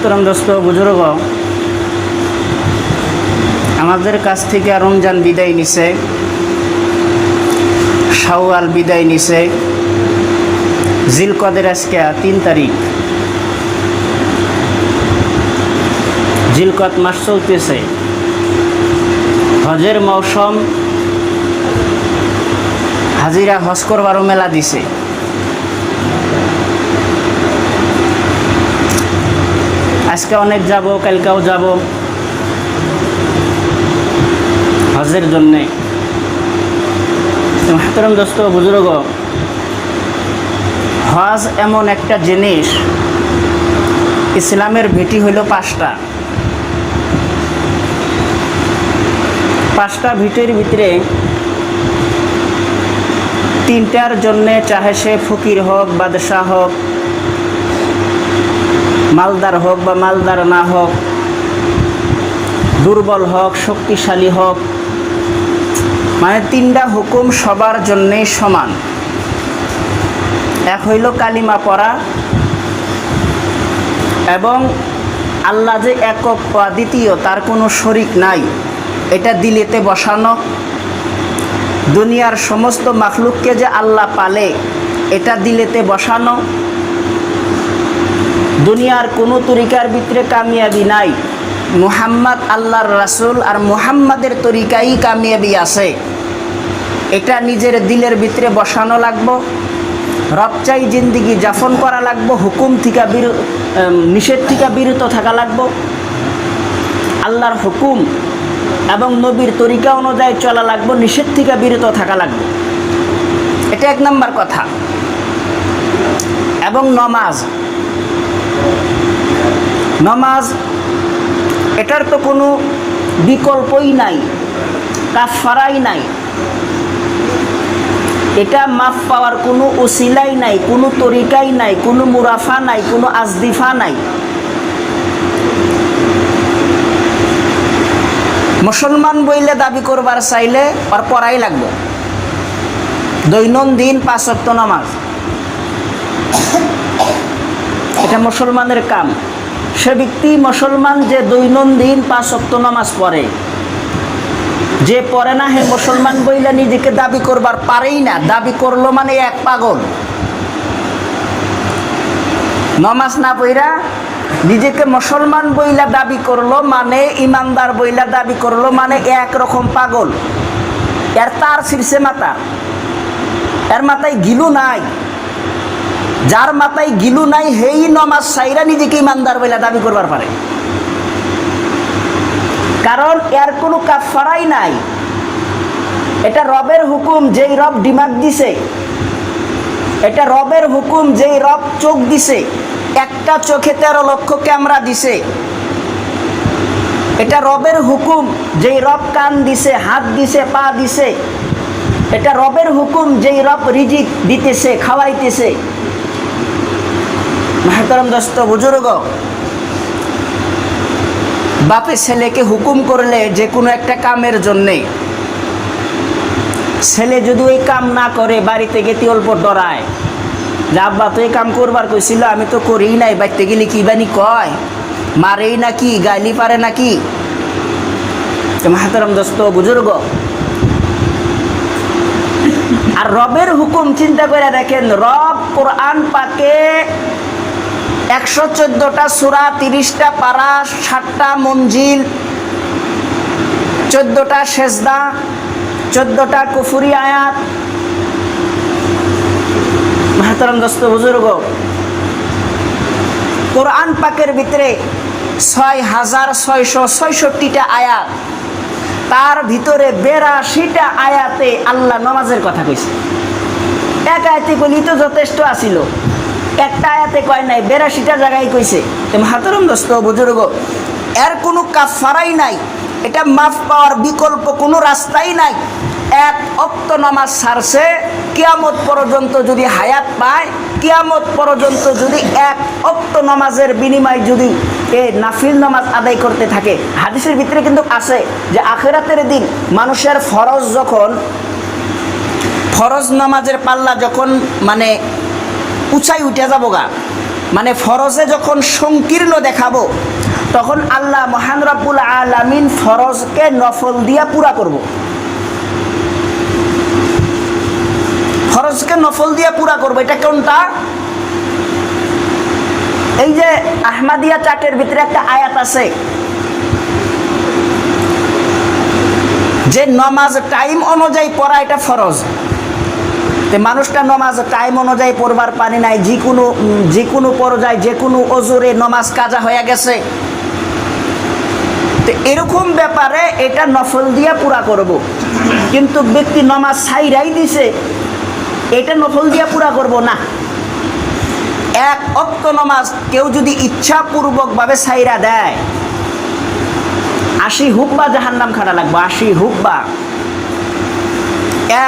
মহতরম দোস্ত বুজুর্গ, আমাদের কাছ থেকে রমজান বিদায় নিছে, শাওয়াল বিদায় নিছে, জিলকদের আজকে 3 তারিখ, জিলকদ মাস চলতেছে, হজের মৌসুম, হাজিরা হজ করবারও মেলা দিছে। আজকে অনেক যাব, কালকেও যাব হজের জন্যে। মুহতারাম দোস্ত বুজুর্গ, হজ এমন একটা জিনিস, ইসলামের ভিটি হইল 5টা ভিটির ভিতরে 3টার জন্যে, চাহে সে ফকির হোক, বাদশাহ হোক, মালদার হোক বা মালদার না হোক, দুর্বল হোক, শক্তিশালী হোক, মানে 3টা হুকুম সবার জন্যেই সমান। এক হইল কালিমা পড়া এবং আল্লাহ যে একক দ্বিতীয়, তার কোনো শরিক নাই, এটা দিলেতে বসানো। দুনিয়ার সমস্ত মাখলুককে যে আল্লাহ পালে, এটা দিলেতে বসানো। দুনিয়ার কোনো তরিকার ভিতরে কামিয়াবি নাই, মুহাম্মদ আল্লাহর রাসূল আর মুহাম্মাদের তরিকাই কামিয়াবি আছে, এটা নিজের দিলের ভিতরে বসানো লাগবো। রবচাই জিন্দিগি যাপন করা লাগবো, হুকুম থেকে নিষেধ থেকে বিরত থাকা লাগবো, আল্লাহর হুকুম এবং নবীর তরিকা অনুযায়ী চলা লাগবো, নিষেধ থেকে বিরত থাকা লাগবে। এটা 1 নম্বর কথা। এবং নমাজ এটার তো কোনো বিকল্পই নাই, কাফারাই নাই, এটা মাফ পাওয়ার কোনো উসিলাই নাই, কোনো তরিকাই নাই, কোনো মুরাফা নাই, কোনো আজদিফা নাই। মুসলমান বইলে দাবি করবার চাইলে আর পড়াই লাগবে দৈনন্দিন 5 ওয়াক্ত নামাজ, এটা মুসলমানের কাম। সে ব্যক্তি মুসলমান যে দৈনন্দিন 5 ওয়াক্ত নামাজ পড়ে, যে পড়ে না হে মুসলমান বইলে নিজেকে দাবি করবার পারেই না, দাবি করলো মানে এক পাগল। নামাজ না পড়া নিজেকে মুসলমান বইলা দাবি করলো মানে, ইমানদার বইলা দাবি করলো মানে একরকম পাগল। এর তার শীর্ষে মাথা, এর মাথায় গিলু নাই। যার মাথায় গিলু নাই, হেই নমাজ সাইরা নিজেকে ইমানদার বইলা দাবি করবার পারে, কারণ এর কোনো কাফারাই নাই। এটা রবের হুকুম, যেই রব দিমাগ দিছে, এটা রবের হুকুম, যেই রব চোখ দিছে, একটা চোখে 13 লক্ষ ক্যামেরা দিছে। এটা রবের হুকুম, যেই রব কান দিছে, হাত দিছে, পা দিছে। এটা রবের হুকুম, যেই রব রিজিক দিতেছে, খাওয়াইতেছে। মুহতারাম দোস্ত বুজুর্গ, বাপে ছেলেকে হুকুম করলে যে কোনো একটা কামের জন্যে, ছেলে যদি ওই কাম না করে বাড়িতে গেতে অল্প ডরায় যে আব্বা তো এই কাম করবার কইছিল, আমি তো করেই নাই, বাড়িতে গেলে কি বানি কয়, মারেই নাকি, গাইলি পারে নাকি। মুহতারাম দোস্ত বুজুর্গ, আর রবের হুকুম চিন্তা করে দেখেন, রব কোরআন পাকে 114টা সূরা, 30টা পারা, 60টা মঞ্জিল, 14টা সেজদা, 14টা কুফরি আয়াত। মুহতারাম দোস্ত বুজুর্গ, কোরআন পাকের ভিতরে 6666টা আয়াত, তার ভিতরে 82টা আয়াতে আল্লাহ নামাজের কথা কইছে। এক আয়াতে কইলি তো যথেষ্ট আছিল, একটা আয়াতে কয় নাই, 82টা জায়গায় কইছে। মুহতারাম দোস্ত বুজুর্গ, এর কোনো কাফারাই নাই, এটা মাফ পাওয়ার বিকল্প কোনো রাস্তাই নাই। 1 ওয়াক্ত নামাজ ছাড়ছে, কিয়ামত পর্যন্ত যদি হায়াত পায়, কিয়ামত পর্যন্ত যদি 1 ওয়াক্ত নামাজের বিনিময় যদি এই নাফিল নামাজ আদায় করতে থাকে। হাদিসের ভিতরে কিন্তু আছে যে আখিরাতের দিন মানুষের ফরজ নামাজের পাল্লা যখন মানে উঁচাই উঠে যাবো গা, মানে ফরজে যখন সংকীর্ণ দেখাবো তখন আল্লাহ মহান রব্বুল আলামিন ফরজকে নফল দিয়া পুরা করব। ফরজকে নফল দিয়া পুরা করবো। এটা কোনটা? এই যে আহমাদিয়া চার্টের ভিতরে একটা আয়াত আছে যে নমাজ টাইম অনুযায়ী পড়া এটা ফরজ। মানুষটা নমাজ টাইম অনুযায়ী পড়বার পানি নাই, যে কোনো পর্যায়ে যে কোনো ওজোরে নমাজ কাজা হয়ে গেছে, তো এরকম ব্যাপারে এটা নফল দিয়া পুরা করব। কিন্তু ব্যক্তি নমাজ ছাইরাই দিছে, এটা নফল দিয়া পুরা করব না। এক ওয়াক্ত নমাজ কেউ যদি ইচ্ছাপূর্বকভাবে ছাইরা দেয় 80 হুকবা জাহান্নাম খাটা লাগবে। 80 হুকবা।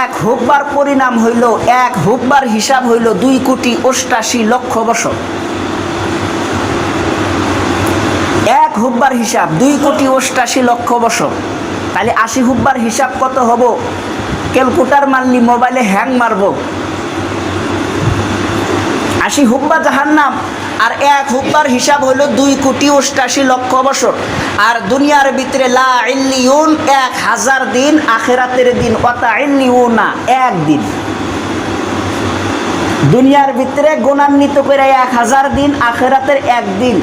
এক হুকবার পরিণাম হইল, এক হুকবার হিসাব হইল 2,88,00,000 বছর। এক হুকবার হিসাব 2,88,00,000 বছর। তাহলে 80 হুকবার হিসাব কত হব? ক্যালকুলেটর মারলি মোবাইলে হ্যাং মারব। 80 হুকবা জাহান্নাম আর এক হুকবার হিসাব হইল 2,88,00,000 বছর। আর দুনিয়ার ভিতরে লা ইল্লিউন 1000 দিন, আখিরাতের দিন ওয়াতা ইল্লিউনা একদিন। দুনিয়ার ভিতরে গুণান্বিত করে 1000 দিন, আখিরাতের একদিন।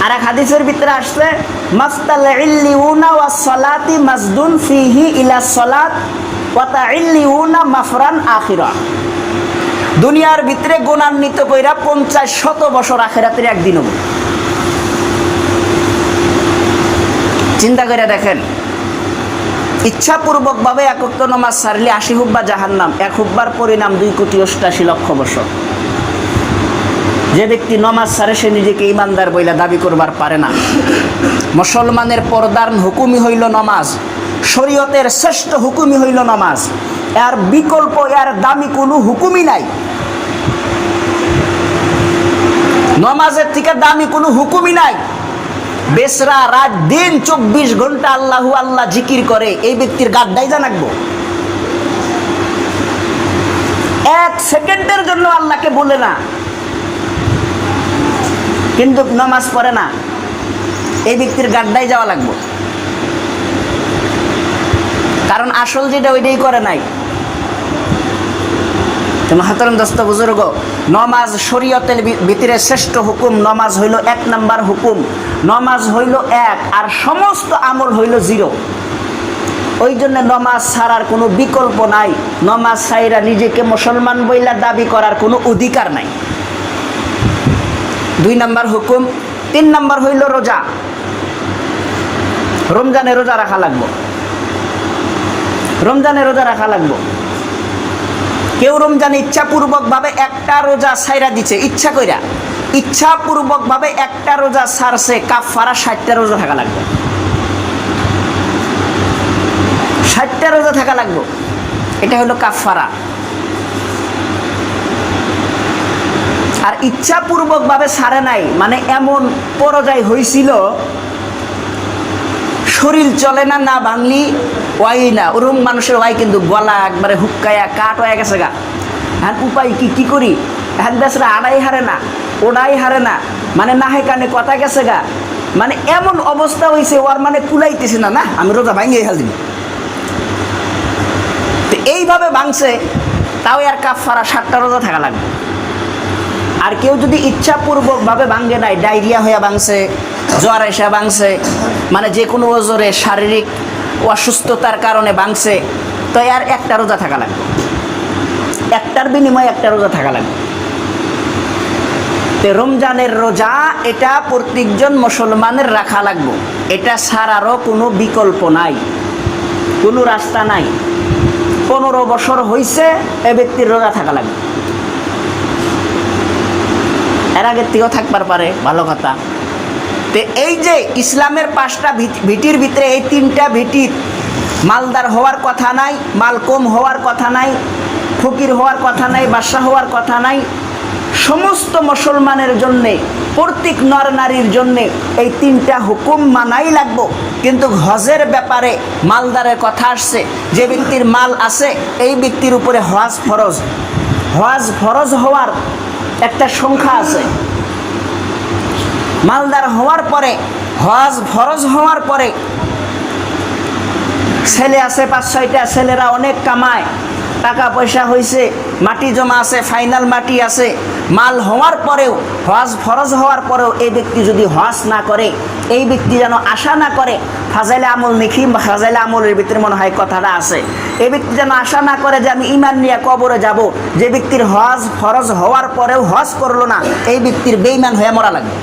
আর এক হাদিসের ভিতরে আসছে মাস্তাল ইল্লিউনা ওয়াস সালাতি মাসদুন ফিহি ইলা সালাত ওয়াতা ইল্লিউনা মাফরান আখিরা। দুনিয়ার ভিতরে গুণান্বিত কইরা 50-100 বছর, আখিরাতের একদিন হবে। চিন্তা করে দেখেন, ইচ্ছাপূর্বকভাবে এক ওয়াক্ত নামাজ ছাড়লে 80 হুব্বা জাহান্নাম, এক হুব্বার পরিণাম 2,88,00,000 বছর। যে ব্যক্তি নমাজ ছাড়ে সে নিজেকে ইমানদার বইলা দাবি করবার পারে না। মুসলমানের প্রধান হুকুমই হইল নমাজ, শরীয়তের শ্রেষ্ঠ হুকুমই হইল নমাজ। এর বিকল্প, এর দামি কোনো হুকুমই নাই। নমাজের থেকে দামি কোনো হুকুমই নাই। বেসরা রাত দিন 24 ঘন্টা আল্লাহু আল্লাহ জিকির করে, এই ব্যক্তির গাড্ডাই জানাকবো। 1 সেকেন্ডের জন্য আল্লাহকে বলে না, কিন্তু নামাজ পড়ে না, এই ব্যক্তির গাড্ডাই যাওয়া লাগবে। কারণ আসল যেটা ওইটাই করে নাই। মহতরম দোস্ত বুজুর্গ, নমাজ শরীয়তের ভিতরে শ্রেষ্ঠ হুকুম। নমাজ হইল 1 নাম্বার হুকুম। নমাজ হইল 1 আর সমস্ত আমল হইল 0। ওই জন্য নমাজ ছাড়ার কোনো বিকল্প নাই। নমাজ ছাইরা নিজেকে মুসলমান বইলা দাবি করার কোনো অধিকার নাই। 2 নাম্বার হুকুম। 3 নাম্বার হইল রোজা। রমজানে রোজা রাখা লাগবো। রমজানে রোজা রাখা লাগবো। কেউ রমজানে ইচ্ছাপূর্বকভাবে একটা রোজা ছাইরা দিচ্ছে, ইচ্ছা কইরা ইচ্ছাপূর্বকভাবে একটা রোজা ছাড়ছে, কাফারা 60টা রোজা থাকা লাগবে। 60টা রোজা থাকা লাগবে। এটা হলো কাফারা। আর ইচ্ছাপূর্বকভাবে ছাড়ে নাই, মানে এমন পরাজয় হয়েছিল, শরীর চলে না, না ভাঙলি ওয়াই না। ওরকম মানুষের ওয়াই কিন্তু গলা একবারে হুক্কায়া কাট হয়ে গেছে গা। হ্যাঁ, উপায় কি করি? হ্যাঁ, বেসরা আড়াই হারে না, ওড়াই হারে না, মানে নাহে কানে কথা গেছে গা। মানে এমন অবস্থা হয়েছে ওর, মানে কুলাইতেছে না, না আমি রোজা ভাঙিয়ে ফেলদিন। তো এইভাবে ভাঙছে, তাও আর কাফারা 60টা রোজা থাকা লাগবে। আর কেউ যদি ইচ্ছাপূর্বকভাবে ভাঙে নাই, ডায়রিয়া হয়ে ভাঙছে, জ্বর এসে ভাঙছে, মানে যে কোনো ওজোরে শারীরিক অসুস্থতার কারণে ভাঙছে, তো আর একটা রোজা থাকা লাগবে। একটার বিনিময়ে একটা রোজা থাকা লাগবে। তো রমজানের রোজা এটা প্রত্যেকজন মুসলমানের রাখা লাগবে। এটা ছাড়ারও কোনো বিকল্প নাই, কোনো রাস্তা নাই। 15 বছর হয়েছে এ ব্যক্তির রোজা থাকা লাগবে। এর আগের থেকেও থাকবার পারে, ভালো কথা। তো এই যে ইসলামের 5টা ভিটির ভিতরে এই 3টা ভিটির মালদার হওয়ার কথা নাই, মালকম হওয়ার কথা নাই, ফকির হওয়ার কথা নাই, বাদশা হওয়ার কথা নাই। সমস্ত মুসলমানের জন্যে, প্রত্যেক নর নারীর জন্যে এই 3টা হুকুম মানাই লাগবো। কিন্তু হজের ব্যাপারে মালদারের কথা আসছে, যে ব্যক্তির মাল আছে এই ব্যক্তির উপরে হজ ফরজ। হজ ফরজ হওয়ার একটা সংখ্যা আছে। মালদার হওয়ার পরে, হজ ফরজ হওয়ার পরে ছেলে আছে 5-6টা, ছেলেরা অনেক কামায়, টাকা পয়সা হয়েছে, মাটি জমা আছে, ফাইনাল মাটি আছে, মাল হওয়ার পরেও, হজ ফরজ হওয়ার পরেও এই ব্যক্তি যদি হজ না করে, এই ব্যক্তি যেন আশা না করে, ফাজাইলে আমল দেখি, ফাজাইলে আমলের ভিতরে মনে হয় কথাটা আছে, এই ব্যক্তি যেন আশা না করে যে আমি ইমান নিয়ে কবরে যাব। যে ব্যক্তির হজ ফরজ হওয়ার পরেও হজ করলো না, এই ব্যক্তির বেঈমান হয়ে মরা লাগবে।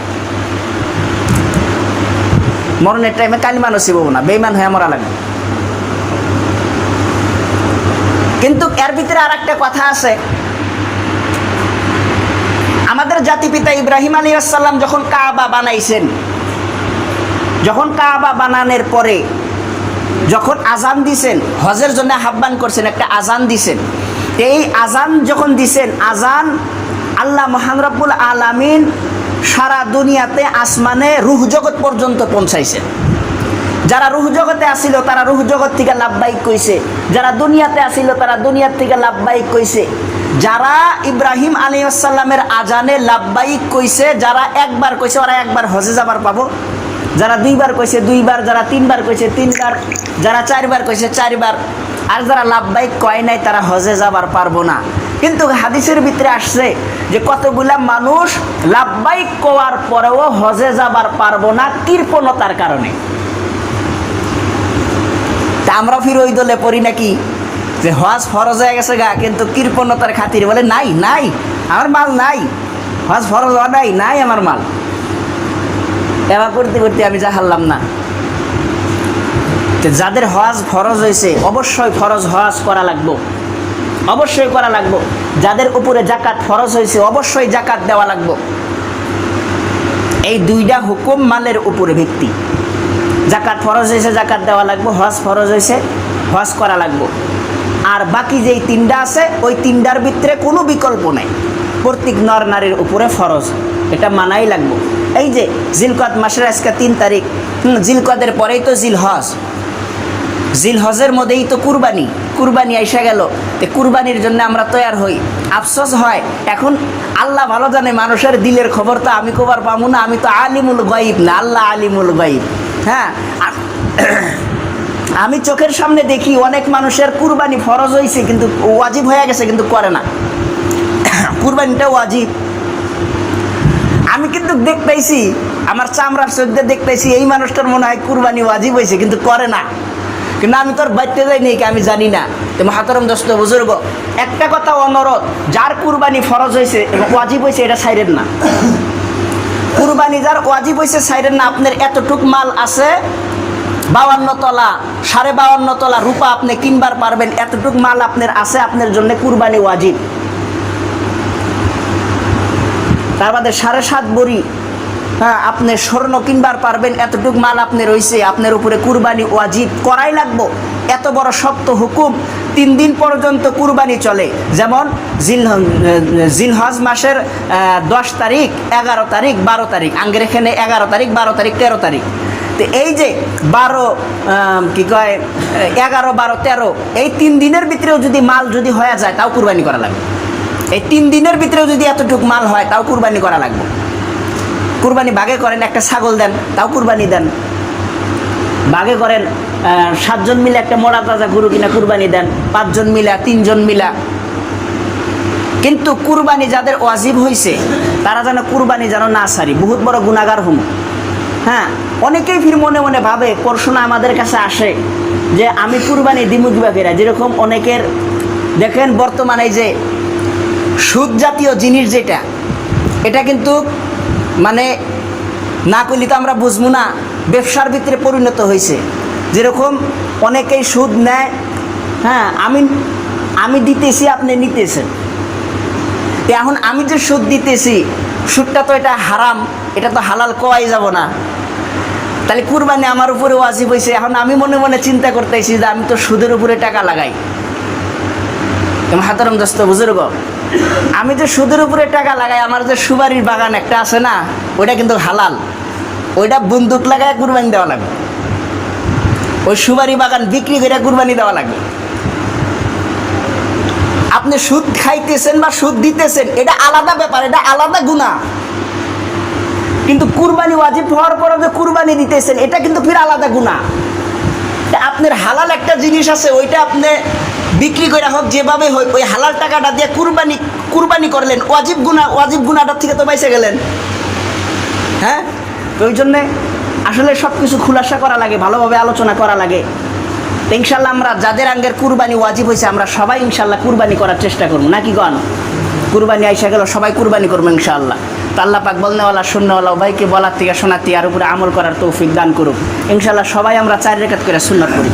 মরণের টাইমে কালিমা নসিব হবো না, বেঈমান হয়ে মরা লাগবে। কিন্তু এর ভিতরে আর একটা কথা আছে, আমাদের জাতিপিতা ইব্রাহিম আলাইহিস সালাম যখন কাবা বানাইছেন, যখন কাবা বানানোর পরে যখন আজান দিছেন, হজের জন্য আহ্বান করছেন, একটা আজান দিছেন। এই আজান যখন দিছেন, আজান আল্লাহ মহান রব্বুল আলামিন সারা দুনিয়াতে আসমানে রূহ জগৎ পর্যন্ত পৌঁছাইছেন। যারা রূহ জগতে আসিল তারা রূহ জগৎ থেকে লাব্বাইক কইছে, যারা দুনিয়াতে আসিল তারা দুনিয়ার থেকে লাব্বাইক কইছে। যারা ইব্রাহিম আলাইহিস সালামের আজানে লাব্বাইক কইছে, যারা একবার কইছে ওরা একবার হজে যাবার পাবো, যারা 2বার কইছে 2বার, যারা 3বার কইছে 3বার, যারা 4বার কইছে 4বার, আর যারা লাব্বাইক কয় নাই তারা হজে যাবার পারবো না। কিন্তু হাদিসের ভিতরে আসছে যে কতগুলা মানুষ লাব্বাইক কোয়ার পরেও হজে যাবার পারবো না কৃপণতার কারণে। তা আমরা ফির ওই দলে পড়ি নাকি যে হজ ফরজ হয়ে গেছে গা, কিন্তু কৃপণতার খাতির বলে নাই নাই আমার মাল নাই, হজ ফরজ হওয়া নাই, নাই আমার মাল। এবার করতে করতে আমি যা হারলাম না। যাদের হজ ফরজ হয়েছে অবশ্যই ফরজ হজ করা লাগবো, অবশ্যই করা লাগবো। যাদের উপরে জাকাত ফরজ হয়েছে অবশ্যই জাকাত দেওয়া লাগবো। এই 2টা হুকুম মালের উপরে ভিত্তি। জাকাত ফরজ হয়েছে জাকাত দেওয়া লাগবো, হজ ফরজ হয়েছে হজ করা লাগবো। আর বাকি যেই 3টা আছে ওই 3টার ভিতরে কোনো বিকল্প নেই, প্রত্যেক নর নারীর উপরে ফরজ, এটা মানাই লাগবো। এই যে জিলকদ মাসের আজকে 3 তারিখ, জিলকদের পরেই তো জিলহজ, জিলহজের মধ্যেই তো কুরবানি, কুরবানি আইসা গেল। তো কুরবানির জন্য আমরা তৈয়ার হই, আফসোস হয় এখন আল্লাহ ভালো জানে মানুষের দিলের খবর তো আমি কবার পাবো না, আমি তো আলিমুল গায়ব না, আল্লাহ আলিমুল গায়ব। হ্যাঁ, আমি চোখের সামনে দেখি অনেক মানুষের কুরবানি ফরজ হয়েছে কিন্তু ওয়াজিব হয়ে গেছে কিন্তু করে না, কুরবানিটা ওয়াজিব। আমি কিন্তু দেখতেছি, আমার চামড়ার চোখে দেখতেছি এই মানুষটার মনে হয় কুরবানি ওয়াজিব হয়েছে কিন্তু করে না, কিন্তু আমি তোর বাইতে যাই নেই, আমি জানি না। তো মাহাতরম দোস্ত বুজুর্গ, একটা কথা অনুরোধ, যার কুরবানি ফরজ হয়েছে এবং ওয়াজিব হয়েছে এটা ছাইরেন না। কুরবানি যার ওয়াজিব হয়েছে ছাইরেন না। আপনার এতটুক মাল আছে, 52 তলা 52.5 তলা রূপা আপনি কিনবার পারবেন, এতটুক মাল আপনার আছে, আপনার জন্য কুরবানি ওয়াজিব। তার বাদে 7.5 ভরি হ্যাঁ আপনি স্বর্ণ কিনবার পারবেন, এতটুক মাল আপনি রয়েছে, আপনার উপরে কুরবানি ওয়াজিব করাই লাগবো। এত বড় শক্ত হুকুম, 3 দিন পর্যন্ত কুরবানি চলে। যেমন জিলহজ মাসের 10 তারিখ, 11 তারিখ, 12 তারিখ, আঙ্গের এখানে 11 তারিখ, 12 তারিখ, 13 তারিখ। তো এই যে 12 কি কয় 11, 12, 13 এই 3 দিনের ভিতরেও যদি মাল যদি হয়ে যায় তাও কুরবানি করা লাগবে। এই 3 দিনের ভিতরেও যদি এতটুক মাল হয় তাও কুরবানি করা লাগবে। কুরবানি ভাগে করেন, একটা ছাগল দেন তাও কুরবানি দেন, ভাগে করেন 7 জন মিলে একটা মোড়া তাজা গরু কিনা কুরবানি দেন, 5 জন মিলা, 3 জন মিলা। কিন্তু কুরবানি যাদের ওয়াজিব হয়েছে তারা যেন কুরবানি যেন না সারি, বহুত বড় গুনাহগার হুম। হ্যাঁ, অনেকেই ফির মনে মনে ভাবে, প্রশ্ন আমাদের কাছে আসে যে আমি কুরবানি দিমু কিবা ফেরা। যেরকম অনেকের দেখেন বর্তমানে যে সুদ জাতীয় জিনিস যেটা, এটা কিন্তু মানে না করলে তো আমরা বুঝবো না, ব্যবসার ভিতরে পরিণত হয়েছে। যেরকম অনেকেই সুদ নেয়, হ্যাঁ আমি দিতেছি আপনি নিতেছেন, এখন আমি যে সুদ দিতেছি সুদটা তো এটা হারাম, এটা তো হালাল কোয়াই যাব না, তাহলে কুরবানি আমার উপরে ওয়াজিব হয়েছে। এখন আমি মনে মনে চিন্তা করতেছি যে আমি তো সুদের উপরে টাকা লাগাই। হাতরম দোস্ত বুজুর্গ, আমি যে সুদের উপরে টাকা লাগাই, আমার যে সুপারির বাগান একটা আছে না, ওইটা কিন্তু হালাল, ওইটা বন্দুক লাগায় কুরবানি দেওয়া লাগবে, ওই সুপারি বাগান বিক্রি করে কুরবানি দেওয়া লাগবে। আপনি সুদ খাইতেছেন বা সুদ দিতেছেন, এটা আলাদা ব্যাপার, এটা আলাদা গুনাহ। কিন্তু কুরবানি ওয়াজিব হওয়ার পরে যে কুরবানি দিতেছেন, এটা কিন্তু ফির আলাদা গুনাহ। আপনার হালাল একটা জিনিস আছে, ওইটা আপনি বিক্রি করে হোক যেভাবে হোক, ওই হালাল টাকাটা দিয়ে কুরবানি করলেন, ওয়াজিব গুনাহটার থেকে তো বাইসে গেলেন। হ্যাঁ, তো ওই জন্যে আসলে সব কিছু খুলাসা করা লাগে, ভালোভাবে আলোচনা করা লাগে। ইনশাল্লাহ আমরা যাদের আঙ্গের কুরবানি ওয়াজিব হয়েছে, আমরা সবাই ইনশাল্লাহ কুরবানি করার চেষ্টা করবো, নাকি গণ? কুরবানি আইসা গেল, সবাই কুরবানি করবো ইনশাআল্লাহ। তো আল্লাহ পাক বলনেওয়ালা শুননেওয়ালা ভাইকে বলার থেকে শোনার থেকে আর উপরে আমল করার তৌফিক দান করুক। ইনশাআল্লাহ সবাই আমরা 4 রাকাত করে সুন্নাত করি।